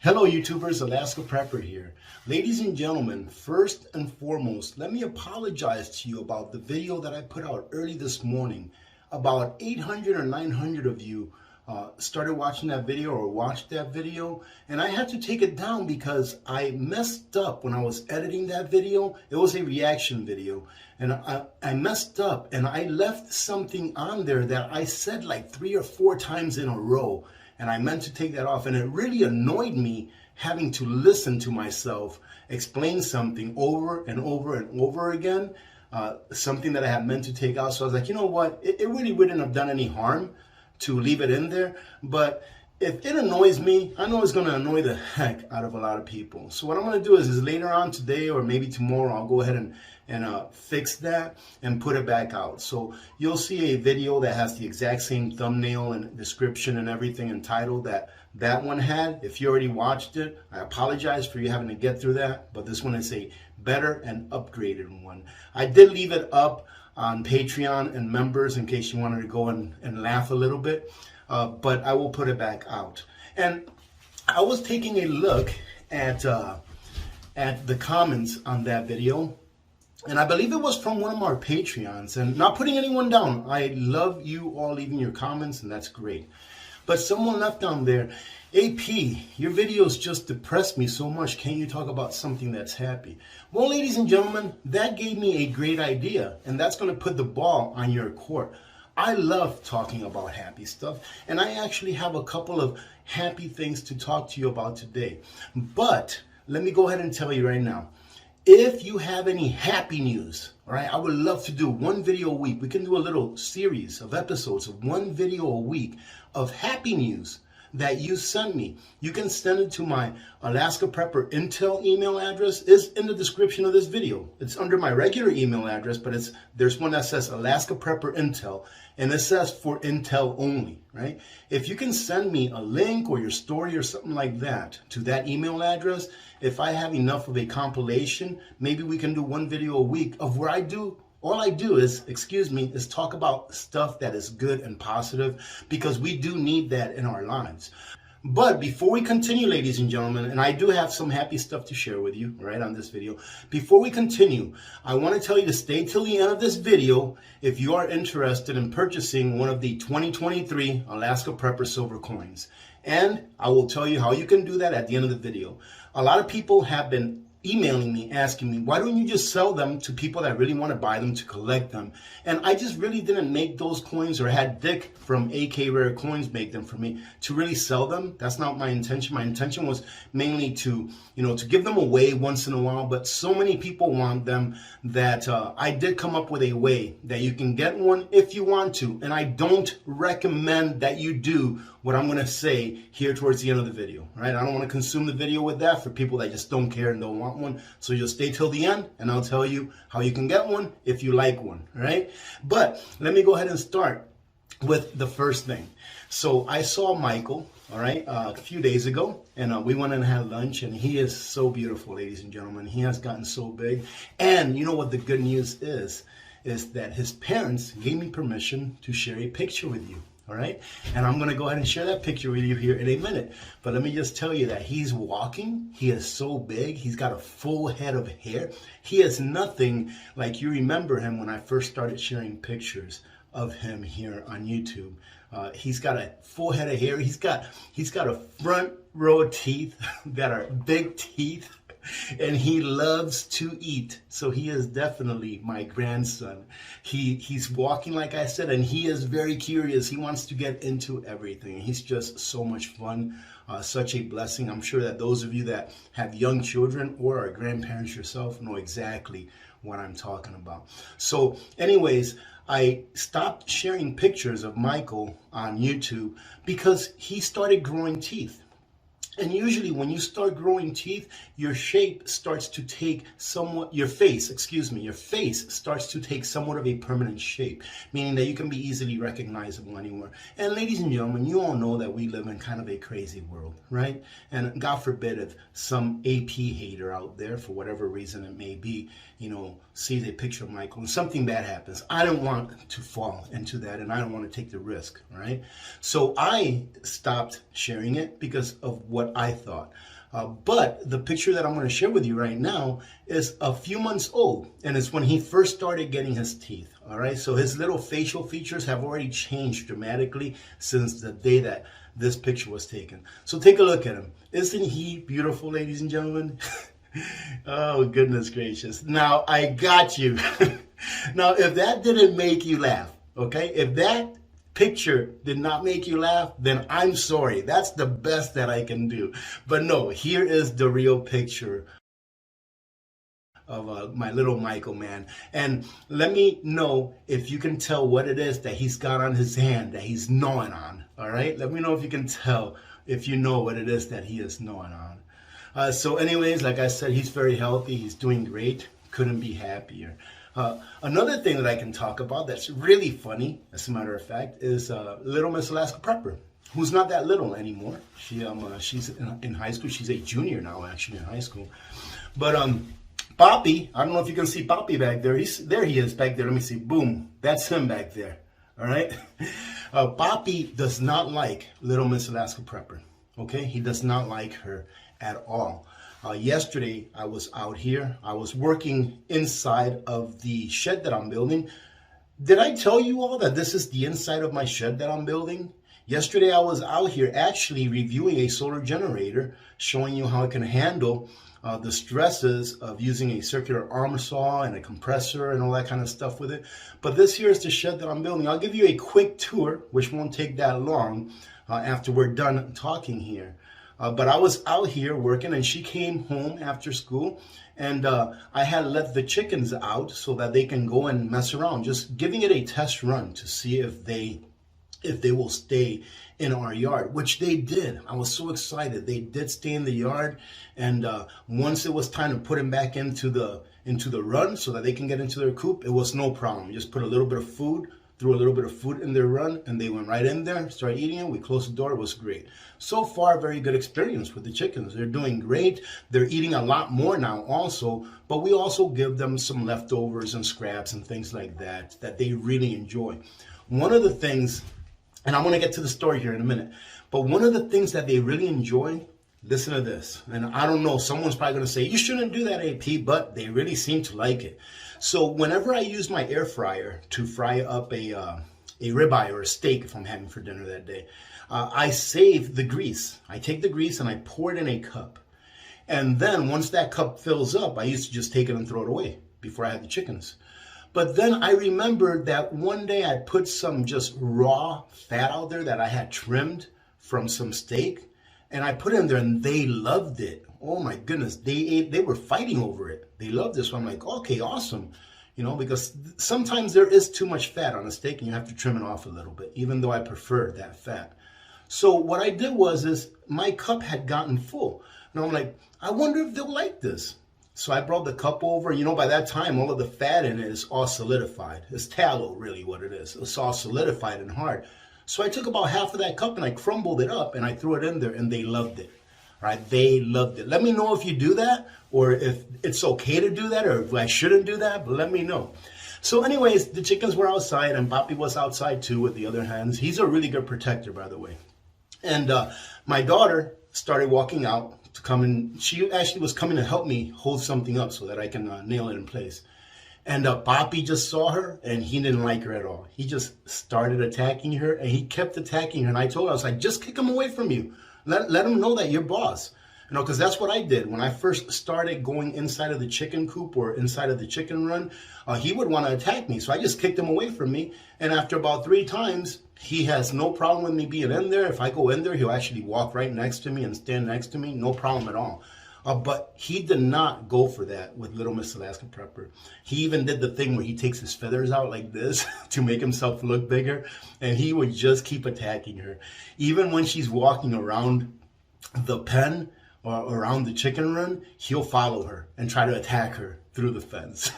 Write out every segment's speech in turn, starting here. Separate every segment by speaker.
Speaker 1: Hello YouTubers, Alaska Prepper here. Ladies and gentlemen, first and foremost, let me apologize to you about the video that I put out early this morning. About 800 or 900 of you started watching that video or watched that video, and I had to take it down because I messed up when I was editing that video. It was a reaction video, and I messed up and I left something on there that I said like 3 or 4 times in a row. And I meant to take that off, and it really annoyed me having to listen to myself explain something over and over and over again, something that I had meant to take out. So I was like, you know what, it really wouldn't have done any harm to leave it in there, but if it annoys me, I know it's going to annoy the heck out of a lot of people. So what I'm going to do is later on today or maybe tomorrow, I'll go ahead and fix that and put it back out. So you'll see a video that has the exact same thumbnail and description and everything and title that that one had. If you already watched it, I apologize for you having to get through that, but this one is a better and upgraded one. I did leave it up on Patreon and members in case you wanted to go and laugh a little bit. But I will put it back out. And I was taking a look at the comments on that video, and I believe it was from one of our Patreons. And not putting anyone down, I love you all leaving your comments, and that's great. But someone left down there, AP, your videos just depressed me so much. Can't you talk about something that's happy? Well, ladies and gentlemen, that gave me a great idea, and that's going to put the ball on your court. I love talking about happy stuff, and I actually have a couple of happy things to talk to you about today. But let me go ahead and tell you right now, if you have any happy news, all right, I would love to do one video a week. We can do a little series of episodes of one video a week of happy news that you send me. You can send it to my Alaska Prepper Intel email address. Is in the description of this video. It's under my regular email address, but there's one that says Alaska Prepper Intel, and it says for Intel only, right? If you can send me a link or your story or something like that to that email address, if I have enough of a compilation, maybe we can do one video a week of where all I do is talk about stuff that is good and positive, because we do need that in our lives. But before we continue, ladies and gentlemen, and I do have some happy stuff to share with you right on this video. Before we continue, I want to tell you to stay till the end of this video if you are interested in purchasing one of the 2023 Alaska Prepper Silver coins. And I will tell you how you can do that at the end of the video. A lot of people have been emailing me, asking me, why don't you just sell them to people that really want to buy them to collect them? And I just really didn't make those coins, or had Dick from AK Rare Coins make them for me to really sell them. That's not my intention. My intention was mainly to give them away once in a while, but so many people want them that I did come up with a way that you can get one if you want to. And I don't recommend that you do what I'm going to say here towards the end of the video, right? I don't want to consume the video with that for people that just don't care and don't want one. So you'll stay till the end, and I'll tell you how you can get one if you like one, right? But let me go ahead and start with the first thing. So I saw Michael, all right, a few days ago, and we went and had lunch, and he is so beautiful, ladies and gentlemen. He has gotten so big. And you know what the good news is that his parents gave me permission to share a picture with you. All right, and I'm going to go ahead and share that picture with you here in a minute. But let me just tell you that he's walking. He is so big. He's got a full head of hair. He is nothing like you remember him when I first started sharing pictures of him here on YouTube. He's got a full head of hair. He's got a front row of teeth that are big teeth. And he loves to eat. So he is definitely my grandson. He's walking, like I said, and he is very curious. He wants to get into everything. He's just so much fun, such a blessing. I'm sure that those of you that have young children or are grandparents yourself know exactly what I'm talking about. So anyways, I stopped sharing pictures of Michael on YouTube because he started growing teeth. And usually when you start growing teeth, your shape starts to take somewhat, your face starts to take somewhat of a permanent shape, meaning that you can be easily recognizable anywhere. And ladies and gentlemen, you all know that we live in kind of a crazy world, right? And God forbid if some AP hater out there, for whatever reason it may be, sees a picture of Michael and something bad happens. I don't want to fall into that, and I don't want to take the risk, right? So I stopped sharing it because of what what I thought. But the picture that I'm going to share with you right now is a few months old, and it's when he first started getting his teeth. All right, so his little facial features have already changed dramatically since the day that this picture was taken. So take a look at him. Isn't he beautiful, ladies and gentlemen? Oh, goodness gracious. Now, I got you. Now, if that didn't make you laugh, okay, if that picture did not make you laugh, then I'm sorry. That's the best that I can do. But no, here is the real picture of my little Michael, man. And let me know if you can tell what it is that he's got on his hand that he's gnawing on. All right, let me know if you can tell, if you know what it is that he is gnawing on. So anyways, like I said, he's very healthy. He's doing great. Couldn't be happier. Another thing that I can talk about that's really funny, as a matter of fact, is little Miss Alaska Prepper, who's not that little anymore. She's in high school. She's a junior now, actually, in high school. But Poppy, I don't know if you can see Poppy back there. There he is back there. Let me see. Boom. That's him back there. All right. Poppy does not like little Miss Alaska Prepper. Okay. He does not like her at all. Yesterday, I was out here. I was working inside of the shed that I'm building. Did I tell you all that this is the inside of my shed that I'm building? Yesterday, I was out here actually reviewing a solar generator, showing you how it can handle the stresses of using a circular arm saw and a compressor and all that kind of stuff with it. But this here is the shed that I'm building. I'll give you a quick tour, which won't take that long after we're done talking here. But I was out here working, and she came home after school, and I had let the chickens out so that they can go and mess around, just giving it a test run to see if they will stay in our yard, which they did. I was so excited. They did stay in the yard, and once it was time to put them back into the run so that they can get into their coop, it was no problem. Just put a little bit of food, threw a little bit of food in their run, and they went right in there, started eating it. We closed the door. It was great. So far, very good experience with the chickens. They're doing great. They're eating a lot more now also, but we also give them some leftovers and scraps and things like that they really enjoy. One of the things, and I'm going to get to the story here in a minute, but one of the things that they really enjoy, listen to this, and I don't know, someone's probably going to say, you shouldn't do that, AP, but they really seem to like it. So whenever I use my air fryer to fry up a ribeye or a steak, if I'm having for dinner that day, I save the grease. I take the grease and I pour it in a cup. And then once that cup fills up, I used to just take it and throw it away before I had the chickens. But then I remembered that one day I put some just raw fat out there that I had trimmed from some steak, and I put it in there, and they loved it. Oh my goodness, they were fighting over it. They loved this. So I'm like, okay, awesome. You know, because sometimes there is too much fat on a steak and you have to trim it off a little bit, even though I prefer that fat. So what I did is my cup had gotten full. And I'm like, I wonder if they'll like this. So I brought the cup over. You know, by that time, all of the fat in it is all solidified. It's tallow, really, what it is. It's all solidified and hard. So I took about half of that cup and I crumbled it up and I threw it in there, and they loved it. Right? They loved it. Let me know if you do that, or if it's okay to do that, or if I shouldn't do that, but let me know. So anyways, the chickens were outside, and Poppy was outside too with the other hens. He's a really good protector, by the way. And my daughter started walking out to come in. She actually was coming to help me hold something up so that I can nail it in place. And Poppy just saw her, and he didn't like her at all. He just started attacking her, and he kept attacking her. And I told her, I was like, just kick him away from you. Let him know that you're boss. You know, because that's what I did. When I first started going inside of the chicken coop or inside of the chicken run, he would want to attack me. So I just kicked him away from me. And after about 3 times, he has no problem with me being in there. If I go in there, he'll actually walk right next to me and stand next to me. No problem at all. But he did not go for that with little Miss Alaska Prepper. He even did the thing where he takes his feathers out like this to make himself look bigger. And he would just keep attacking her. Even when she's walking around the pen or around the chicken run, he'll follow her and try to attack her through the fence.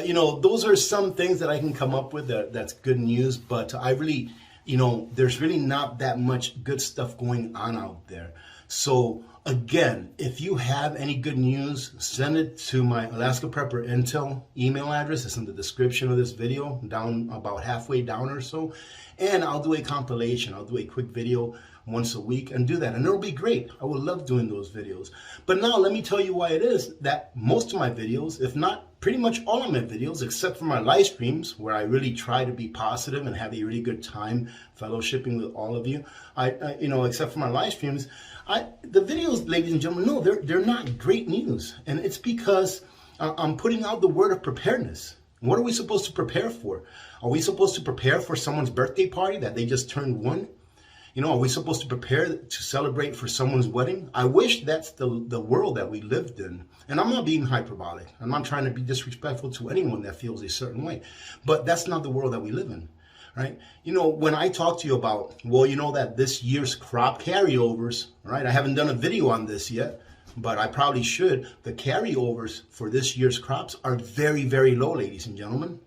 Speaker 1: You know, those are some things that I can come up with that's good news. But I really, you know, there's really not that much good stuff going on out there. So again, if you have any good news, send it to my Alaska Prepper Intel email address. It's in the description of this video, down about halfway down or so. And I'll do a compilation. I'll do a quick video once a week and do that. And it'll be great. I would love doing those videos. But now let me tell you why it is that most of my videos, if not pretty much all of my videos, except for my live streams where I really try to be positive and have a really good time fellowshipping with all of you, except for my live streams, the videos, ladies and gentlemen, no, they're not great news. And it's because I'm putting out the word of preparedness. What are we supposed to prepare for? Are we supposed to prepare for someone's birthday party that they just turned 1? Are we supposed to prepare to celebrate for someone's wedding? I wish that's the world that we lived in. And I'm not being hyperbolic. I'm not trying to be disrespectful to anyone that feels a certain way. But that's not the world that we live in, right? When I talk to you about, that this year's crop carryovers, right? I haven't done a video on this yet, but I probably should. The carryovers for this year's crops are very, very low, ladies and gentlemen.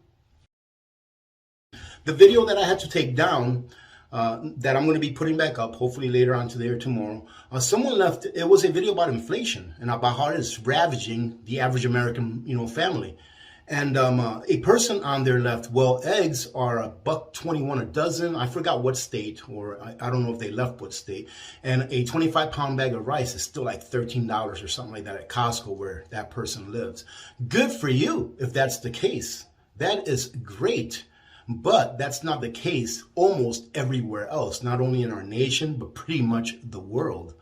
Speaker 1: The video that I had to take down, that I'm going to be putting back up, hopefully later on today or tomorrow, someone left, it was a video about inflation and about how it's ravaging the average American, family. And a person on there left, well, eggs are $1.21 a dozen. I forgot what state, or I don't know if they left what state. And a 25-pound bag of rice is still like $13 or something like that at Costco where that person lives. Good for you if that's the case. That is great. But that's not the case almost everywhere else, not only in our nation, but pretty much the world.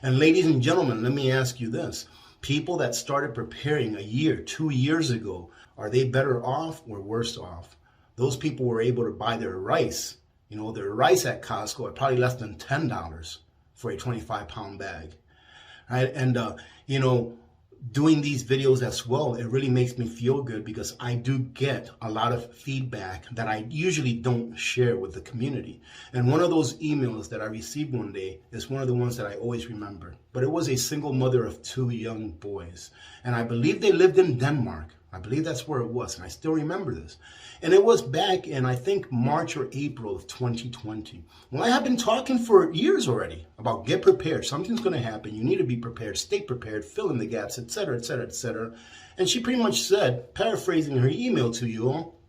Speaker 1: And ladies and gentlemen, let me ask you this. People that started preparing a year, 2 years ago, are they better off or worse off? Those people were able to buy their rice, their rice at Costco at probably less than $10 for a 25-pound bag. Right? And, doing these videos as well, it really makes me feel good because I do get a lot of feedback that I usually don't share with the community. And one of those emails that I received one day is one of the ones that I always remember. But it was a single mother of 2 young boys. And I believe they lived in Denmark. I believe that's where it was. And I still remember this. And it was back in, I think, March or April of 2020. Well, I have been talking for years already about get prepared. Something's going to happen. You need to be prepared. Stay prepared. Fill in the gaps, etc., etc., etc. And she pretty much said, paraphrasing her email to you all,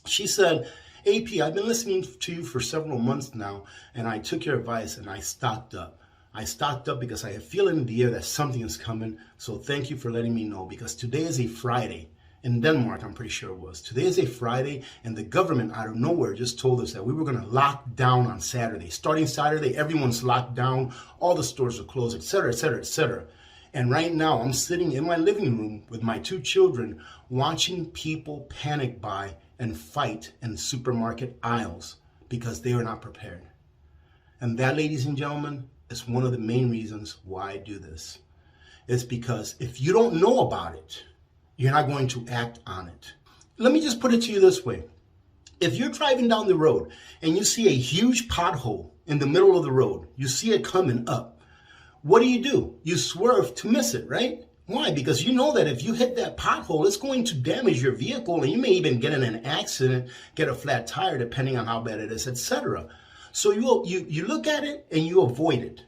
Speaker 1: she said, AP, I've been listening to you for several months now, and I took your advice and I stocked up. I stocked up because I have feeling in the air that something is coming. So thank you for letting me know, because today is a Friday. In Denmark, I'm pretty sure it was. Today is a Friday, and the government out of nowhere just told us that we were going to lock down on Saturday. Starting Saturday, everyone's locked down, all the stores are closed, etc., etc., etc. And right now, I'm sitting in my living room with my 2 children watching people panic buy and fight in supermarket aisles because they are not prepared. And that, ladies and gentlemen, is one of the main reasons why I do this. It's because if you don't know about it, you're not going to act on it. Let me just put it to you this way. If you're driving down the road and you see a huge pothole in the middle of the road, you see it coming up, what do? You swerve to miss it, right? Why? Because you know that if you hit that pothole, it's going to damage your vehicle, and you may even get in an accident, get a flat tire, depending on how bad it is, etc. So you look at it and you avoid it.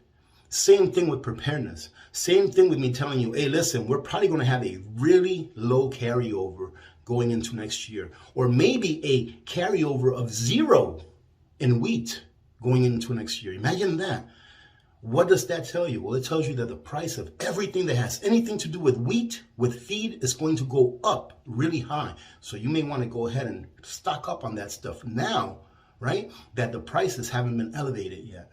Speaker 1: Same thing with preparedness. Same thing with me telling you, hey, listen, we're probably going to have a really low carryover going into next year, or maybe a carryover of 0 in wheat going into next year. Imagine that. What does that tell you? Well, it tells you that the price of everything that has anything to do with wheat, with feed, is going to go up really high. So you may want to go ahead and stock up on that stuff now, right? That the prices haven't been elevated yet.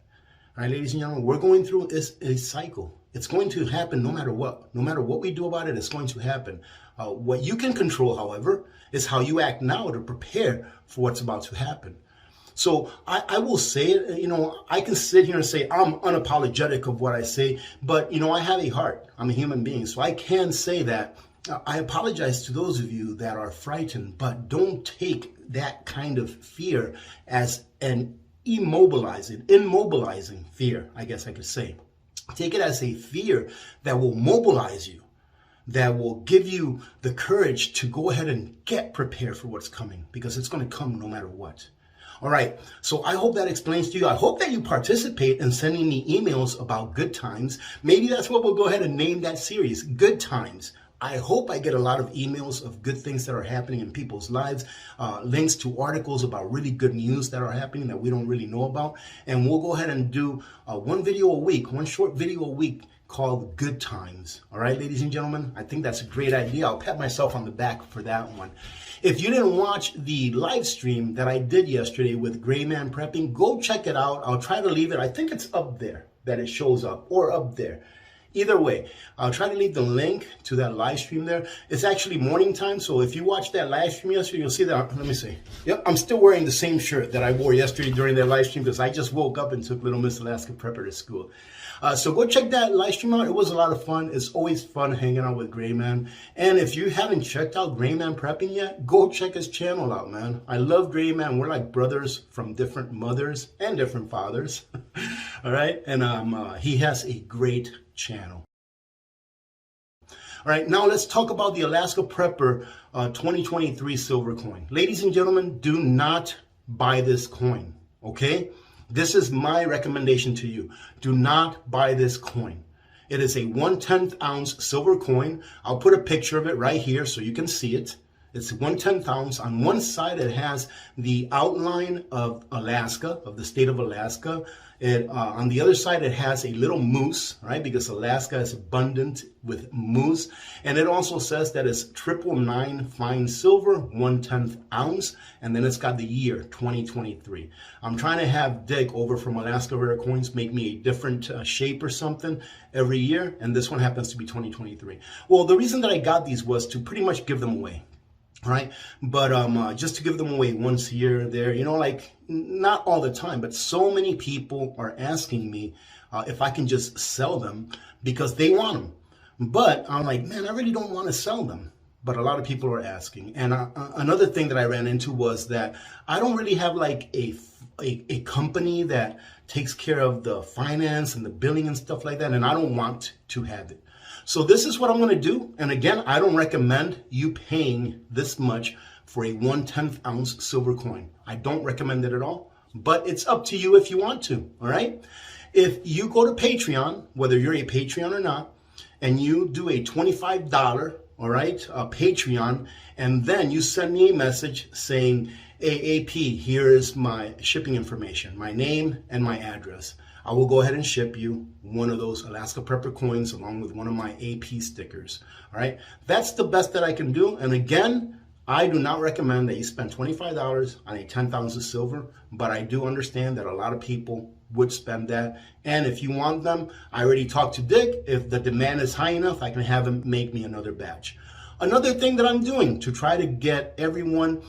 Speaker 1: All right, ladies and gentlemen, we're going through a cycle. It's going to happen no matter what. No matter what we do about it, it's going to happen. What you can control, however, is how you act now to prepare for what's about to happen. So I will say it, I can sit here and say I'm unapologetic of what I say, but, I have a heart. I'm a human being. So I can say that I apologize to those of you that are frightened, but don't take that kind of fear as an immobilizing fear, I guess I could say. Take it as a fear that will mobilize you, that will give you the courage to go ahead and get prepared for what's coming, because it's going to come no matter what. All right, so I hope that explains to you. I hope that you participate in sending me emails about good times. Maybe that's what we'll go ahead and name that series, Good Times. I hope I get a lot of emails of good things that are happening in people's lives, links to articles about really good news that are happening that we don't really know about. And we'll go ahead and do one video a week, one short video a week called Good Times. All right, ladies and gentlemen, I think that's a great idea. I'll pat myself on the back for that one. If you didn't watch the live stream that I did yesterday with Gray Man Prepping, go check it out. I'll try to leave it. I think it's up there that it shows up, or up there. Either way, I'll try to leave the link to that live stream there. It's actually morning time, so if you watched that live stream yesterday, you'll see that. Let me see. Yep, I'm still wearing the same shirt that I wore yesterday during that live stream because I just woke up and took Little Miss Alaska Prepper to school. So go check that live stream out. It was a lot of fun. It's always fun hanging out with Gray Man. And if you haven't checked out Gray Man Prepping yet, go check his channel out, man. I love Gray Man. We're like brothers from different mothers and different fathers. All right. And he has a great channel. All right, now let's talk about the Alaska Prepper 2023 silver coin. Ladies and gentlemen, do not buy this coin, okay? This is my recommendation to you. Do not buy this coin. It is a 1/10 ounce silver coin. I'll put a picture of it right here so you can see it. It's 1/10 ounce. On one side, it has the outline of Alaska, of the state of Alaska. On the other side, it has a little moose, right? Because Alaska is abundant with moose. And it also says that it's 999 fine silver, 1/10 ounce. And then it's got the year 2023. I'm trying to have Dick over from Alaska Rare Coins make me a different shape or something every year. And this one happens to be 2023. Well, the reason that I got these was to pretty much give them away. Right, but just to give them away once here or there, you know, like not all the time, but so many people are asking me if I can just sell them because they want them. But I'm like, man, I really don't want to sell them. But a lot of people are asking. And another thing that I ran into was that I don't really have like a company that takes care of the finance and the billing and stuff like that, and I don't want to have it. So this is what I'm going to do. And again, I don't recommend you paying this much for a 1/10 ounce silver coin. I don't recommend it at all, but it's up to you if you want to. All right. If you go to Patreon, whether you're a Patreon or not, and you do a $25, all right, Patreon, and then you send me a message saying, AAP, here is my shipping information, my name and my address. I will go ahead and ship you one of those Alaska Prepper coins along with one of my AP stickers. All right, that's the best that I can do. And again, I do not recommend that you spend $25 on a 10 ounce of silver, but I do understand that a lot of people would spend that. And if you want them, I already talked to Dick. If the demand is high enough, I can have him make me another batch. Another thing that I'm doing to try to get everyone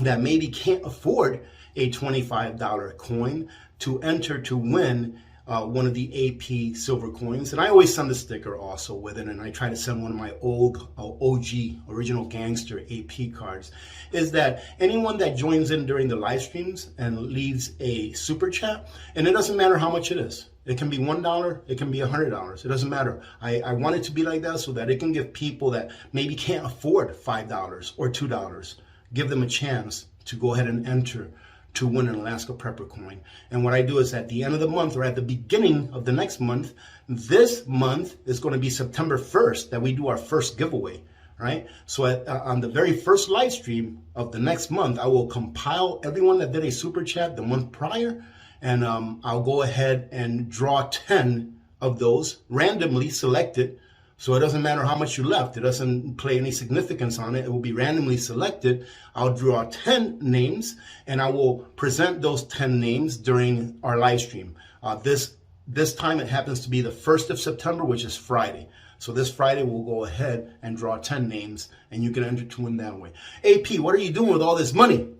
Speaker 1: that maybe can't afford a $25 coin to enter to win one of the AP silver coins. And I always send a sticker also with it, and I try to send one of my old OG, original gangster AP cards, is that anyone that joins in during the live streams and leaves a super chat, and it doesn't matter how much it is. It can be $1, it can be $100. It doesn't matter. I want it to be like that so that it can give people that maybe can't afford $5 or $2, give them a chance to go ahead and enter to win an Alaska Prepper coin. And what I do is at the end of the month or at the beginning of the next month, this month is going to be September 1st that we do our first giveaway, right? So on the very first live stream of the next month, I will compile everyone that did a super chat the month prior, and I'll go ahead and draw 10 of those randomly selected. So it doesn't matter how much you left. It doesn't play any significance on it. It will be randomly selected. I'll draw 10 names, and I will present those 10 names during our live stream. This time it happens to be the 1st of September, which is Friday. So this Friday, we'll go ahead and draw 10 names, and you can enter to win that way. AP, what are you doing with all this money?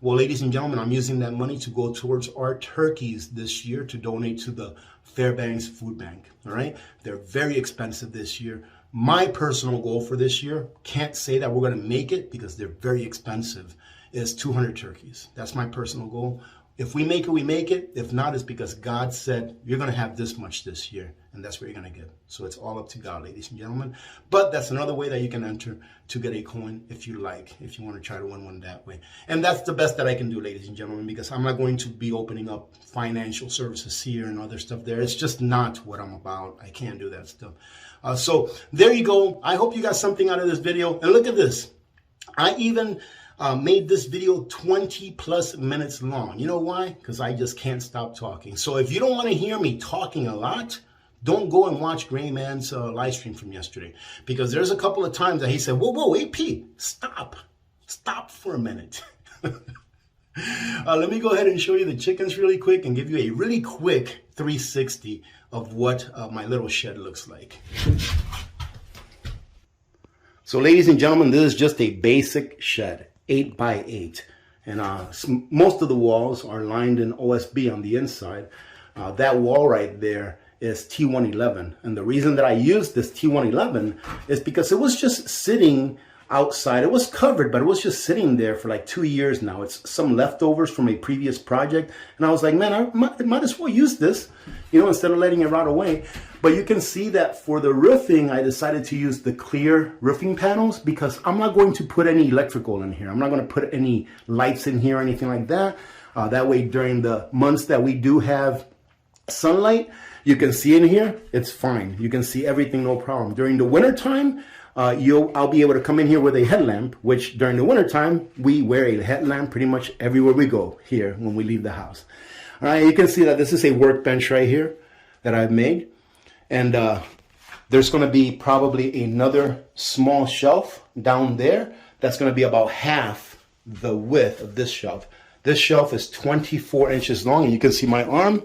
Speaker 1: Well, ladies and gentlemen, I'm using that money to go towards our turkeys this year to donate to the Fairbanks Food Bank, all right? They're very expensive this year. My personal goal for this year, can't say that we're going to make it because they're very expensive, is 200 turkeys. That's my personal goal. If we make it, we make it. If not, it's because God said you're going to have this much this year, and that's what you're going to get. So it's all up to God, ladies and gentlemen. But that's another way that you can enter to get a coin if you like, if you want to try to win one that way. And that's the best that I can do, ladies and gentlemen, because I'm not going to be opening up financial services here and other stuff there. It's just not what I'm about. I can't do that stuff. So there you go. I hope you got something out of this video. And look at this. I even made this video 20 plus minutes long. You know why? Because I just can't stop talking. So if you don't want to hear me talking a lot, don't go and watch Gray Man's live stream from yesterday. Because there's a couple of times that he said, whoa, AP, stop for a minute. Let me go ahead and show you the chickens really quick and give you a really quick 360 of what my little shed looks like. So ladies and gentlemen, this is just a basic shed, 8 by 8. And most of the walls are lined in OSB on the inside. That wall right there is T111. And the reason that I used this T111 is because it was just sitting outside. It was covered, but it was just sitting there for like 2 years now. It's some leftovers from a previous project. And I was like, man, I might as well use this, you know, instead of letting it rot away. But you can see that for the roofing, I decided to use the clear roofing panels because I'm not going to put any electrical in here. I'm not going to put any lights in here or anything like that. That way, during the months that we do have sunlight, you can see in here, it's fine. You can see everything, no problem. During the winter time, I'll be able to come in here with a headlamp, which during the wintertime, we wear a headlamp pretty much everywhere we go here when we leave the house. All right, you can see that this is a workbench right here that I've made. And there's going to be probably another small shelf down there. That's going to be about half the width of this shelf. This shelf is 24 inches long, and you can see my arm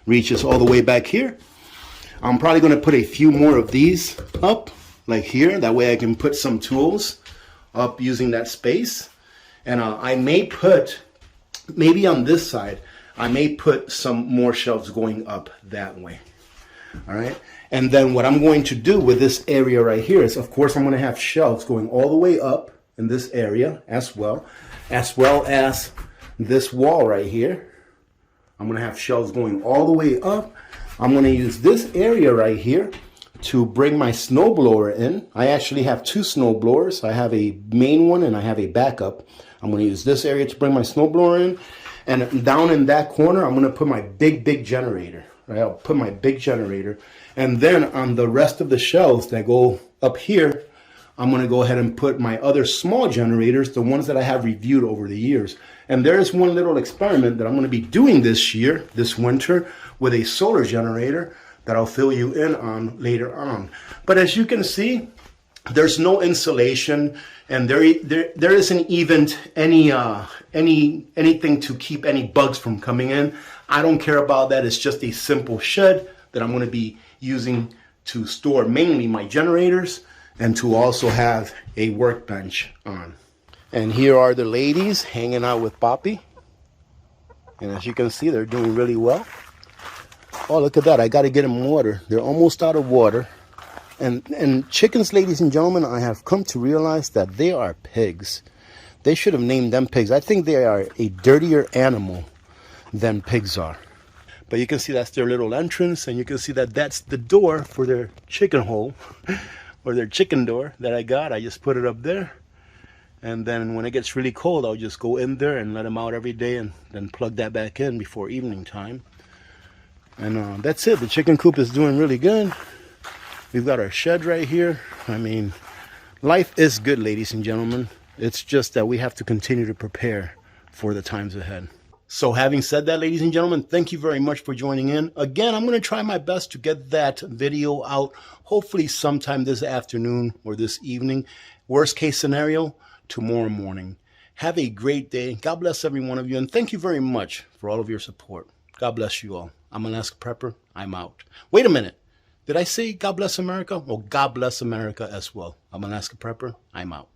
Speaker 1: reaches all the way back here. I'm probably going to put a few more of these up, like here. That way I can put some tools up using that space. And I may put, maybe on this side, I may put some more shelves going up that way. All right. And then what I'm going to do with this area right here is, of course, I'm going to have shelves going all the way up in this area as well as this wall right here. I'm going to have shelves going all the way up. I'm going to use this area right here to bring my snowblower in. I actually have two snowblowers. I have a main one and I have a backup. I'm going to use this area to bring my snowblower in. And down in that corner, I'm going to put my big generator. Right? I'll put my big generator. And then on the rest of the shelves that go up here, I'm going to go ahead and put my other small generators, the ones that I have reviewed over the years. And there is one little experiment that I'm going to be doing this year, this winter, with a solar generator that I'll fill you in on later on. But as you can see, there's no insulation, and there isn't even anything to keep any bugs from coming in. I don't care about that. It's just a simple shed that I'm going to be using to store mainly my generators and to also have a workbench on. And here are the ladies hanging out with Poppy. And as you can see, they're doing really well. Oh, look at that. I got to get them water. They're almost out of water. And chickens, ladies and gentlemen, I have come to realize that they are pigs. They should have named them pigs. I think they are a dirtier animal than pigs are. But you can see that's their little entrance, and you can see that that's the door for their chicken hole, or their chicken door that I got. I just put it up there. And then when it gets really cold, I'll just go in there and let them out every day and then plug that back in before evening time. And that's it. The chicken coop is doing really good. We've got our shed right here. I mean, life is good, ladies and gentlemen. It's just that we have to continue to prepare for the times ahead. So having said that, ladies and gentlemen, thank you very much for joining in. Again, I'm going to try my best to get that video out, hopefully sometime this afternoon or this evening. Worst case scenario, tomorrow morning. Have a great day. God bless every one of you. And thank you very much for all of your support. God bless you all. I'm Alaska Prepper. I'm out. Wait a minute. Did I say God bless America? Well, God bless America as well. I'm Alaska Prepper. I'm out.